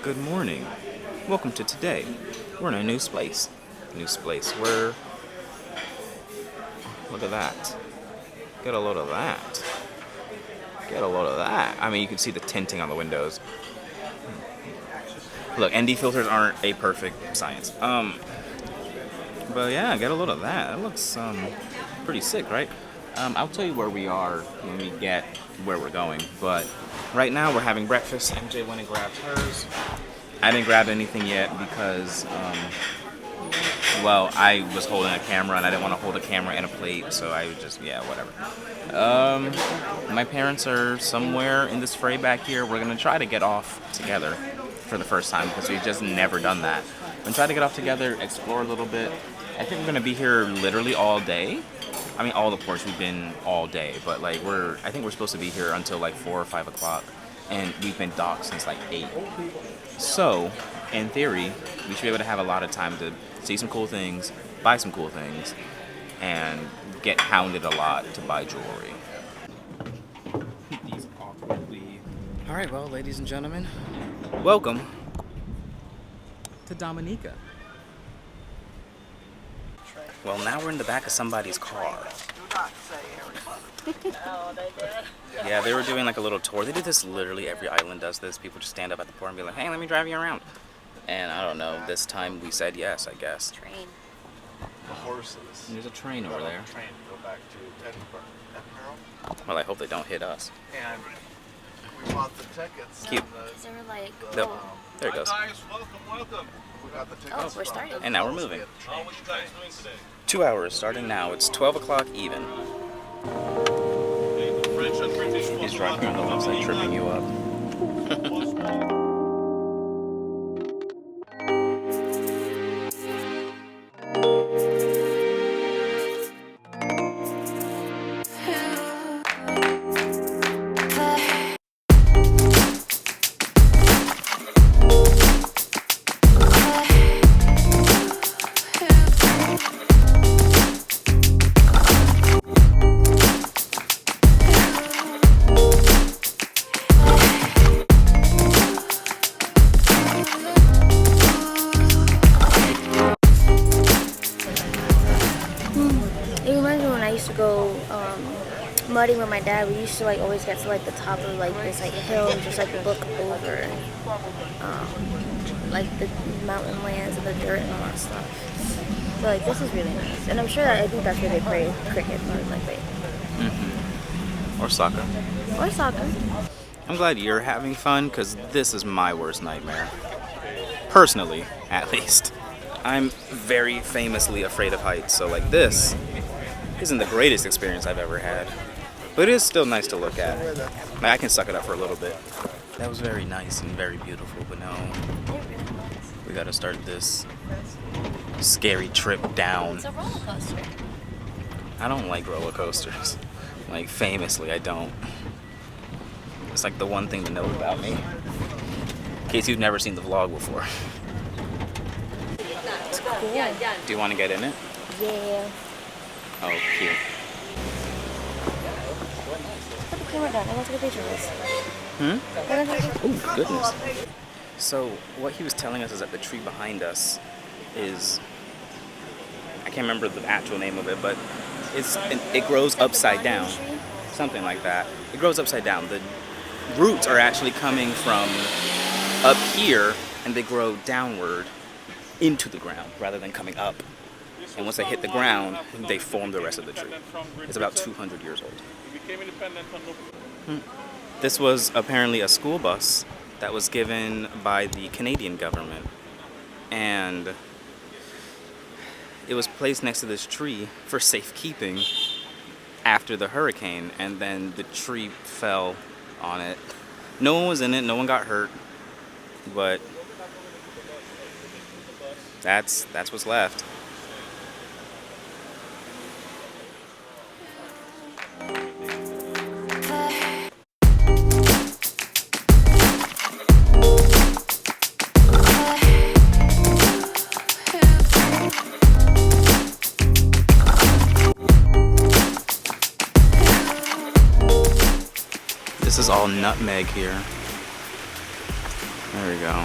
Good morning. Welcome to today. We're in a new place. We're... Look at that. Get a load of that. Get a load of that. I mean, you can see the tinting on the windows. Look, ND filters aren't a perfect science. But yeah, get a load of that. That looks pretty sick, right? I'll tell you where we are when we get where we're going. But right now we're having breakfast. MJ went and grabbed hers. I didn't grab anything yet because, well, I was holding a camera and I didn't want to hold a camera and a plate, so I would just, yeah, whatever. My parents are somewhere in this fray back here. We're going to try to get off together for the first time because we've just never done that. We're going to try to get off together, explore a little bit. I think we're going to be here literally all day. I mean, all the ports we've been all day, but like I think we're supposed to be here until like 4 or 5 o'clock, and we've been docked since like 8. So, in theory, we should be able to have a lot of time to see some cool things, buy some cool things, and get hounded a lot to buy jewelry. These awkwardly. All right, well, ladies and gentlemen, welcome to Dominica. Well, now we're in the back of somebody's car. Yeah, they were doing like a little tour. They do this literally every island does this. People just stand up at the port and be like, hey, let me drive you around. And I don't know, this time we said yes, I guess. Train. The horses. And there's a train over there. Train go back to Edinburgh. Well, I hope they don't hit us. And we bought the tickets. Cute. They were like, Nope. There it goes. Hi guys, welcome. We got the tickets. Oh, we're starting. And now we're moving. How are you guys doing today? 2 hours starting now. It's 12 o'clock even. He's driving on the website, tripping you up. It reminds me when I used to go mudding with my dad. We used to like always get to like the top of like this like hill and just like look over like the mountain lands and the dirt and all that stuff. So like this is really nice, and I'm sure that I think that's where they play cricket more than likely. Or soccer. Or soccer. I'm glad you're having fun, because this is my worst nightmare. Personally, at least. I'm very famously afraid of heights, so like this isn't the greatest experience I've ever had. But it is still nice to look at. Like, I can suck it up for a little bit. That was very nice and very beautiful, but no. We gotta start this scary trip down. It's a roller coaster. I don't like roller coasters. Like, famously, I don't. It's like the one thing to know about me. In case you've never seen the vlog before. It's cool. Do you want to get in it? Yeah. Oh, cute. Put the camera down. I want to take a picture of this. Oh, goodness. So, what he was telling us is that the tree behind us is... I can't remember the actual name of it, but it grows upside down. Something like that. It grows upside down. The roots are actually coming from up here, and they grow downward into the ground rather than coming up. And once they hit the ground, they form the rest of the tree. It's about 200 years old. This was apparently a school bus that was given by the Canadian government. And it was placed next to this tree for safekeeping after the hurricane, and then the tree fell on it. No one was in it, no one got hurt, but that's what's left. This is all nutmeg here. There we go.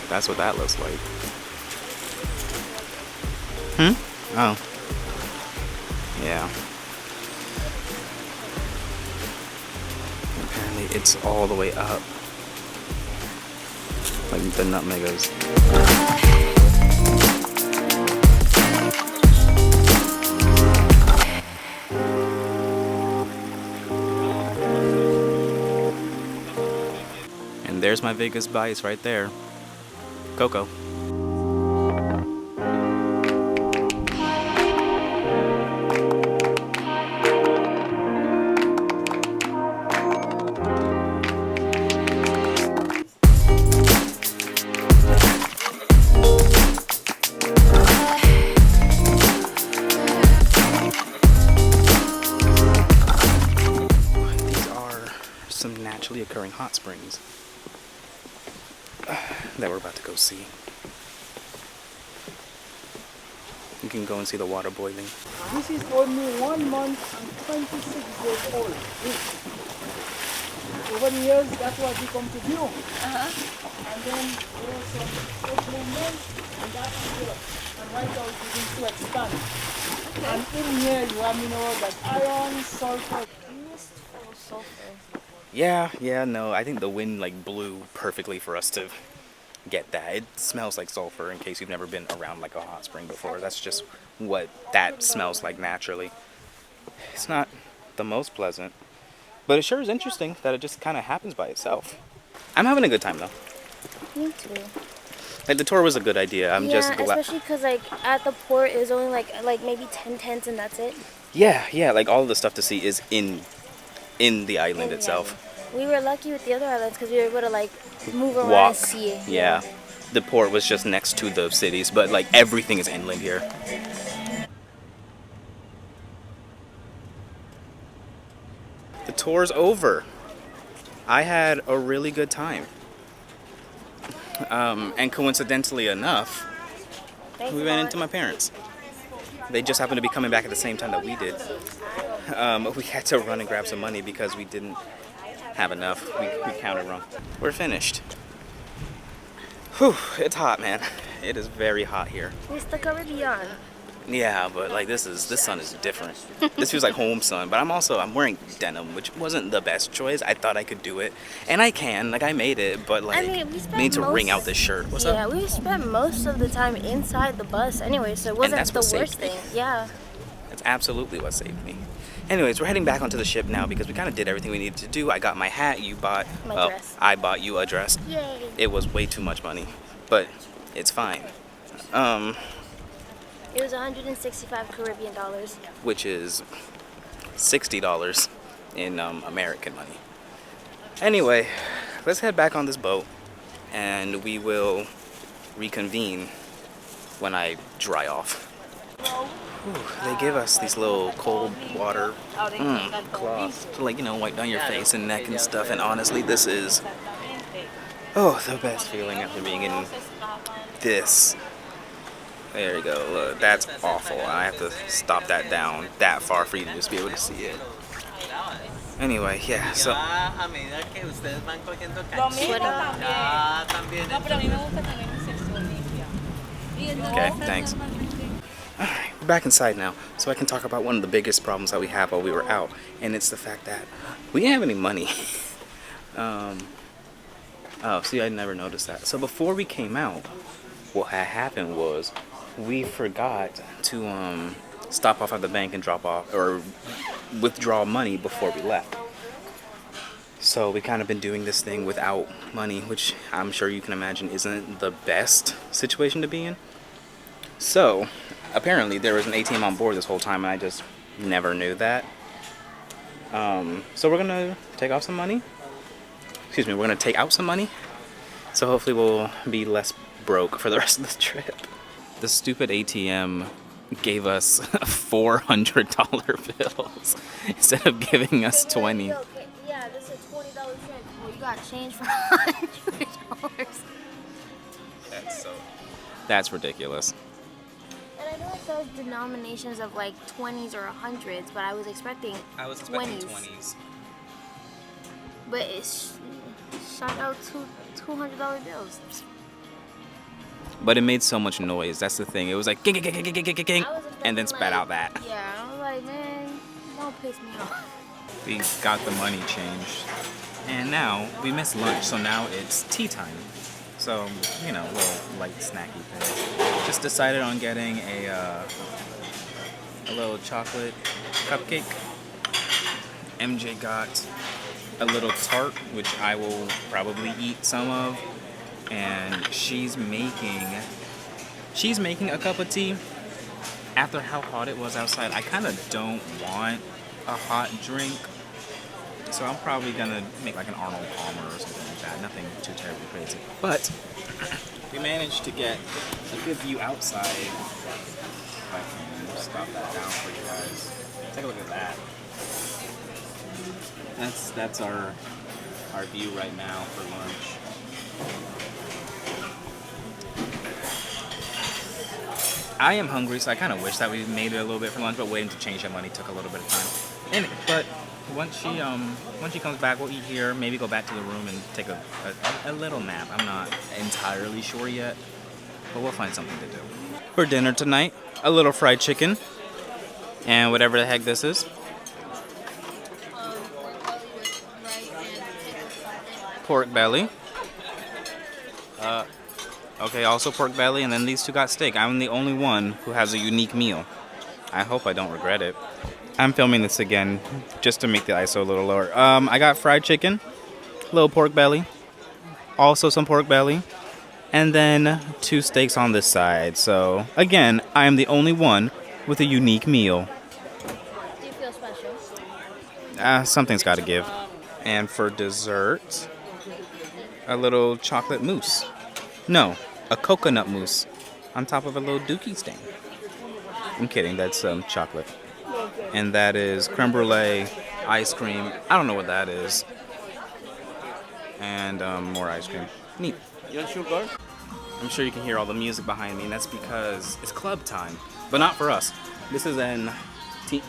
That's what that looks like. Oh. Yeah. Apparently it's all the way up. Like the nutmeggers. And there's my Vegas bias right there. Coco. These are some naturally occurring hot springs that we're about to go see. You can go and see the water boiling. This is only 1 month and 26 days old. Over the years, that's what become to bloom. And then there was some old movement, and that's here. And right now it begins to expand. And in here you have minerals like iron, sulfur. Full of sulfur. Yeah, no, I think the wind like blew perfectly for us to get that. It smells like sulfur in case you've never been around like a hot spring before. That's just what that smells like naturally. It's not the most pleasant, but it sure is interesting that it just kind of happens by itself. I'm having a good time though. Me too. Like the tour was a good idea. I'm just glad. Especially because like at the port is only like maybe 10 tents and that's it. Yeah, like all the stuff to see is in the island itself. We were lucky with the other islands because we were able to like move around Walk. and see it. Yeah. The port was just next to the cities, but like everything is inland here. The tour's over. I had a really good time. And coincidentally enough, we ran into my parents. They just happened to be coming back at the same time that we did. We had to run and grab some money because we didn't have enough. We counted wrong. We're finished. Whew, it's hot, man. It is very hot here. It's the Caribbean. Yeah, but like this sun is different. This feels like home sun, but I'm wearing denim, which wasn't the best choice. I thought I could do it, and I can. Like I made it, but like we I need to wring out this shirt. What's up? Yeah, we spent most of the time inside the bus anyway, so it wasn't that's the what saved worst me. thing. Yeah. That's absolutely what saved me. Anyways, we're heading back onto the ship now because we kind of did everything we needed to do. I got my hat. You bought My dress. I bought you a dress. Yay. It was way too much money, but it's fine. It was 165 Caribbean dollars. Which is $60 in American money. Anyway, let's head back on this boat and we will reconvene when I dry off. Ooh, they give us these little cold water cloths to like, wipe down your face and neck and stuff, and honestly this is the best feeling after being in this. There you go, look, that's awful. I have to stop that down that far for you to just be able to see it. Anyway, yeah, so... Okay, thanks. Alright, we're back inside now, so I can talk about one of the biggest problems that we had while we were out, and it's the fact that we didn't have any money. Oh, see, I never noticed that. So before we came out, what had happened was we forgot to stop off at the bank and drop off or withdraw money before we left. So we kind of been doing this thing without money, which I'm sure you can imagine isn't the best situation to be in. So apparently there was an ATM on board this whole time and I just never knew that. So we're gonna take off some money. Excuse me, we're gonna take out some money. So hopefully we'll be less broke for the rest of the trip. The stupid ATM gave us $400 bills instead of giving us 20. Yeah, this is a $20 trip. Well, you got change for $100. That's ridiculous. And I know it says denominations of like 20s or 100s, but I was expecting 20s. But it's shot out $200 bills. but it made so much noise. That's the thing. It was like ging, ging, ging, ging, ging, ging, ging, I was and then expecting, spat out that. Yeah, I was like, man, don't piss me off. We got the money changed, and now we missed lunch, so now it's tea time. So, you know, a little light snacky thing. Just decided on getting a little chocolate cupcake. MJ got a little tart, which I will probably eat some of, and she's making a cup of tea. After how hot it was outside, I kind of don't want a hot drink. So I'm probably gonna make like an Arnold Palmer or something like that. Nothing too terribly crazy. But we managed to get a good view outside. If I can stop that down for you guys. Take a look at that. That's our view right now for lunch. I am hungry, so I kind of wish that we made it a little bit for lunch, but waiting to change that money took a little bit of time. But once she comes back, we'll eat here. Maybe go back to the room and take a little nap. I'm not entirely sure yet, but we'll find something to do. For dinner tonight, a little fried chicken and whatever the heck this is. Pork belly. Okay, also pork belly, and then these two got steak. I'm the only one who has a unique meal. I hope I don't regret it. I'm filming this again just to make the ISO a little lower. I got fried chicken, little pork belly, also some pork belly, and then 2 steaks on this side. So again, I am the only one with a unique meal. Do you feel special? Something's got to give. And for dessert, a little chocolate mousse. No, a coconut mousse on top of a little dookie stain. I'm kidding, that's chocolate. And that is creme brulee, ice cream. I don't know what that is. And more ice cream. Neat. You want sugar? I'm sure you can hear all the music behind me, and that's because it's club time. But not for us. This is an tea.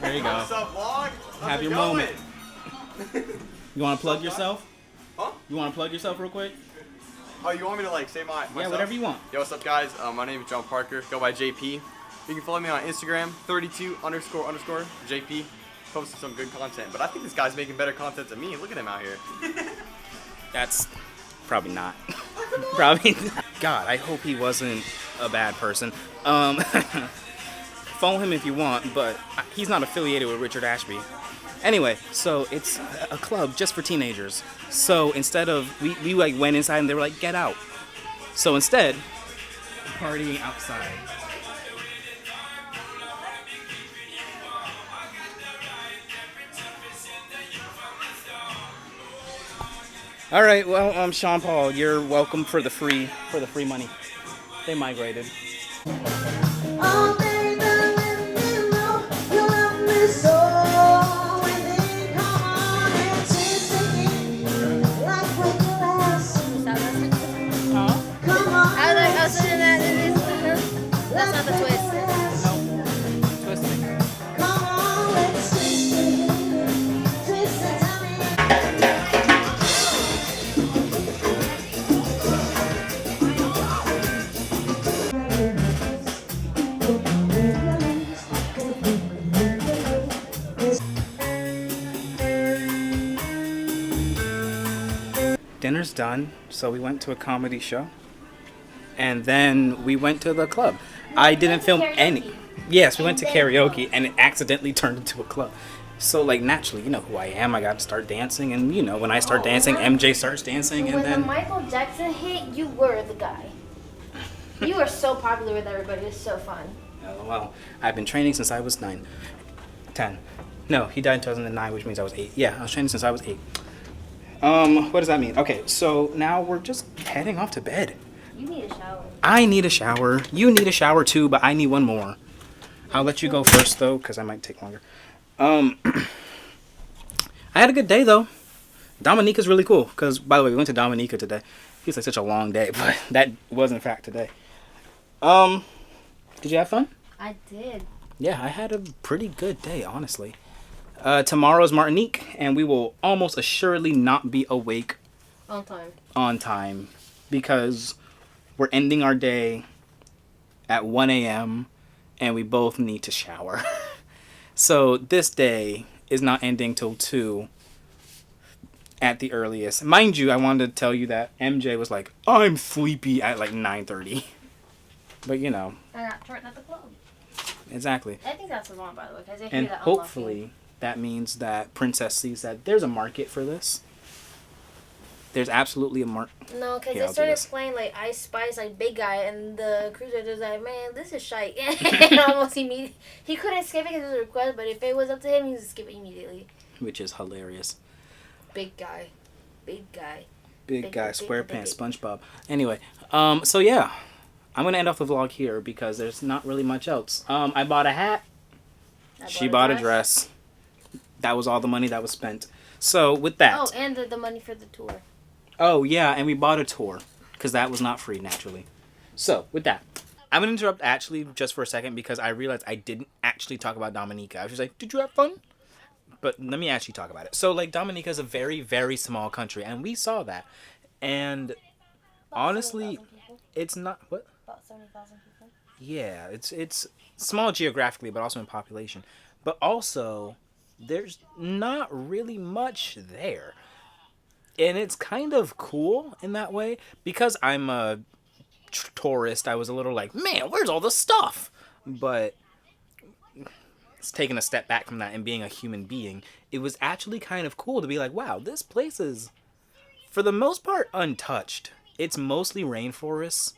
There you go. What's up, vlog? Have your moment. You want to plug yourself? Huh? You want to plug yourself real quick? Oh, you want me to like say myself? Yeah, whatever you want. Yo, what's up, guys? My name is John Parker. Go by JP. You can follow me on Instagram, 32__JP. Posting some good content. But I think this guy's making better content than me. Look at him out here. That's probably not. Probably not. God, I hope he wasn't a bad person. Follow him if you want, but he's not affiliated with Richard Ashby. Anyway, so it's a club just for teenagers. So instead of, we like went inside and they were like, get out. So instead, partying outside. All right, well, Sean Paul, you're welcome for the free money. They migrated. Oh, baby, let me know you love me so. And then come on and taste again, like when you last. Come on. I was sitting there and that's not the twist. Twisting. Come on, let's twist it. Twist it, tell me. Dinner's done, so we went to a comedy show. And then we went to the club. I didn't film any. Yes, we went to karaoke and it accidentally turned into a club. So like naturally, you know who I am. I got to start dancing, and you know when I start dancing, MJ starts dancing, and When the then Michael Jackson hit, you were the guy. You were so popular with everybody. It was so fun. LOL. I've been training since I was 10. No, he died in 2009, which means I was 8. Yeah, I was training since I was 8. What does that mean? Okay, so now we're just heading off to bed. You need a shower. I need a shower. You need a shower too, but I need one more. I'll let you go first though, because I might take longer. I had a good day though. Dominica's really cool, because by the way, we went to Dominica today. Feels like such a long day, but that was in fact today. Did you have fun? I did. Yeah, I had a pretty good day, honestly. Tomorrow's Martinique, and we will almost assuredly not be awake On time. on time. because we're ending our day at 1 a.m. and we both need to shower. So this day is not ending till 2 at the earliest. Mind you, I wanted to tell you that MJ was like, I'm sleepy at like 9:30. But you know. I got turned at the club. Exactly. I think that's the one, by the way, because I hear And that hopefully that means that Princess sees that there's a market for this. There's absolutely a market. No, because Here, they I'll do started this. playing like Ice Spice, like Big Guy, and the cruiser was like, man, this is shite. And almost immediately. He couldn't skip it because it was a request, but if it was up to him, he would skip it immediately. Which is hilarious. Big Guy. Big Guy. Big guy, big, SquarePants, big. SpongeBob. Anyway, so yeah. I'm going to end off the vlog here because there's not really much else. I bought a hat. She bought a dress. That was all the money that was spent. So with that. Oh, and the money for the tour. Oh, yeah, and we bought a tour because that was not free, naturally. So, with that, I'm going to interrupt actually just for a second because I realized I didn't actually talk about Dominica. I was just like, did you have fun? But let me actually talk about it. So, like, Dominica is a very, very small country, and we saw that. And honestly, it's not... What? About 70,000 people. Yeah, it's small geographically, but also in population. But also, there's not really much there. And it's kind of cool in that way. Because I'm a tourist, I was a little like, man, where's all the stuff? But it's taking a step back from that and being a human being, it was actually kind of cool to be like, wow, this place is, for the most part, untouched. It's mostly rainforests.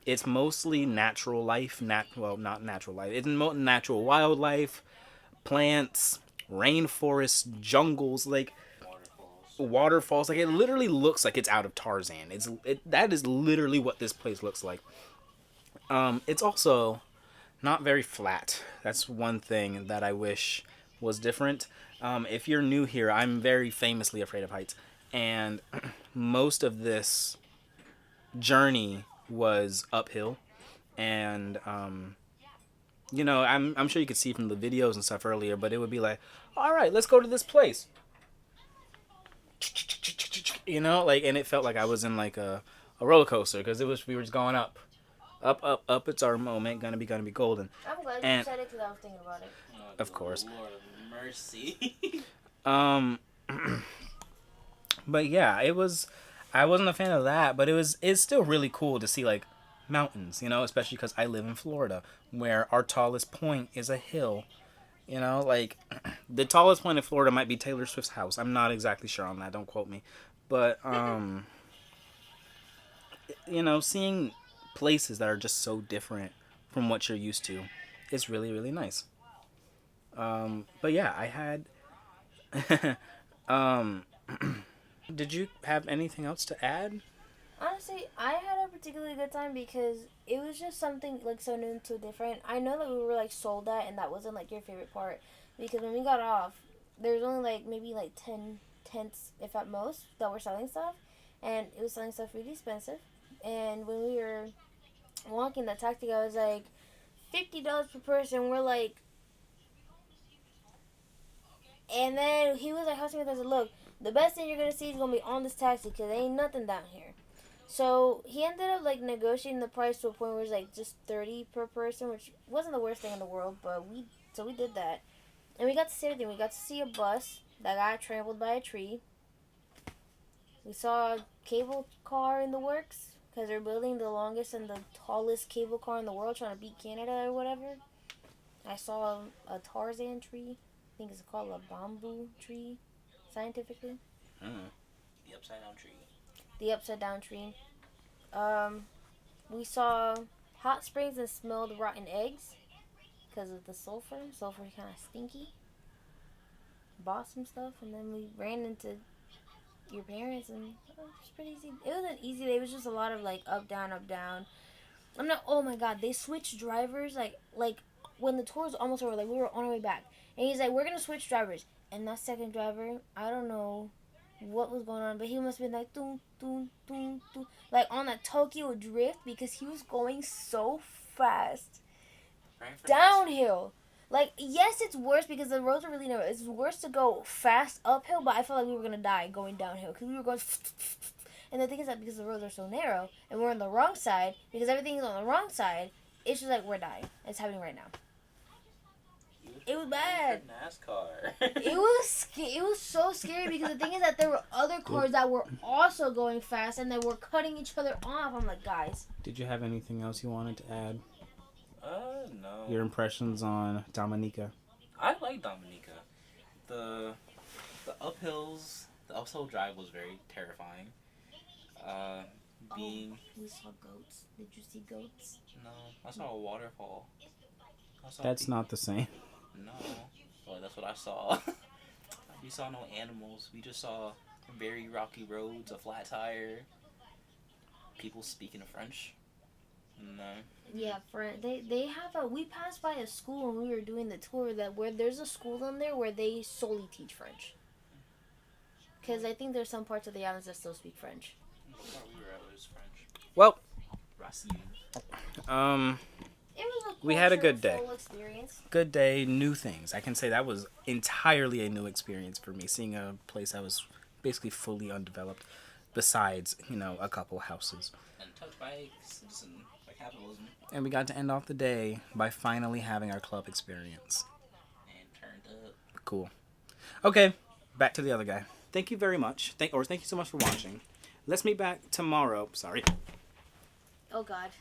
It's mostly natural life. Well, not natural life. It's natural wildlife, plants, rainforests, jungles, like waterfalls. Like, it literally looks like it's out of Tarzan. That is literally what this place looks like. It's also not very flat. That's one thing that I wish was different. If you're new here, I'm very famously afraid of heights, and most of this journey was uphill, and you know, I'm sure you could see from the videos and stuff earlier, but it would be like, all right, let's go to this place, you know, like, and it felt like I was in like a roller coaster because we were just going up, up. It's our moment, gonna be golden. I'm glad And- you said it because I was thinking about it. Of course. Lord of mercy. But yeah, I wasn't a fan of that, but it's still really cool to see like mountains, you know, especially because I live in Florida, where our tallest point is a hill. You know, like the tallest point in Florida might be Taylor Swift's house. I'm not exactly sure on that. Don't quote me. But you know, seeing places that are just so different from what you're used to is really, really nice. But yeah, I had did you have anything else to add? Honestly, I had a particularly good time because it was just something like so new and so different. I know that we were like sold that, and that wasn't like your favorite part because when we got off, there was only like maybe like 10 tents, if at most, that were selling stuff, and it was selling stuff really expensive. And when we were walking, that taxi guy was like $50 per person. We're like, and then he was like hustling with us. And look, the best thing you're gonna see is gonna be on this taxi because there ain't nothing down here. So he ended up like negotiating the price to a point where it was like just 30 per person, which wasn't the worst thing in the world, but we did that. And we got to see everything. We got to see a bus that got trampled by a tree. We saw a cable car in the works because they're building the longest and the tallest cable car in the world, trying to beat Canada or whatever. I saw a Tarzan tree. I think it's called a bamboo tree, scientifically. The upside down tree. The upside down tree. We saw hot springs and smelled rotten eggs because of the sulfur. Sulfur is kind of stinky. Bought some stuff, and then we ran into your parents, and it was pretty easy. It was an easy day. It was just a lot of like up down, up down. I'm not. Oh my god, they switched drivers like when the tour was almost over. Like we were on our way back, and he's like, "We're gonna switch drivers." And that second driver, I don't know what was going on, but he must have been like doom doom doom doom, like on that Tokyo drift because he was going so fast downhill. Like, yes, it's worse because the roads are really narrow. It's worse to go fast uphill, but I felt like we were gonna die going downhill because we were going And the thing is that because the roads are so narrow and we're on the wrong side, because everything is on the wrong side, it's just like we're dying. It's happening right now. It was bad. NASCAR. It was so scary because the thing is that there were other cars that were also going fast and they were cutting each other off. I'm like, guys. Did you have anything else you wanted to add? No. Your impressions on Dominica? I like Dominica. The uphills, the uphill drive was very terrifying. We saw goats. Did you see goats? No, I saw a waterfall. That's not the same. No, well, that's what I saw. We saw no animals. We just saw very rocky roads, a flat tire, people speaking French. No. Yeah, they have a. We passed by a school when we were doing the tour where there's a school in there where they solely teach French. Because I think there's some parts of the islands that still speak French. Where we were at was French. Well, Racine. It was a We had a good day. cultural experience. good day, new things. I can say that was entirely a new experience for me, seeing a place that was basically fully undeveloped, besides, a couple houses. And touch bikes and by capitalism. And we got to end off the day by finally having our club experience. And turned up. Cool. Okay, back to the other guy. Thank you very much. Thank you so much for watching. Let's meet back tomorrow. Sorry. Oh God.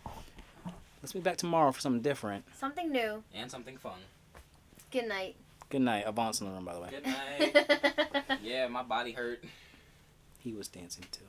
Let's meet back tomorrow for something different. Something new. And something fun. Good night. Good night. Avance in the room, by the way. Good night. Yeah, my body hurt. He was dancing too.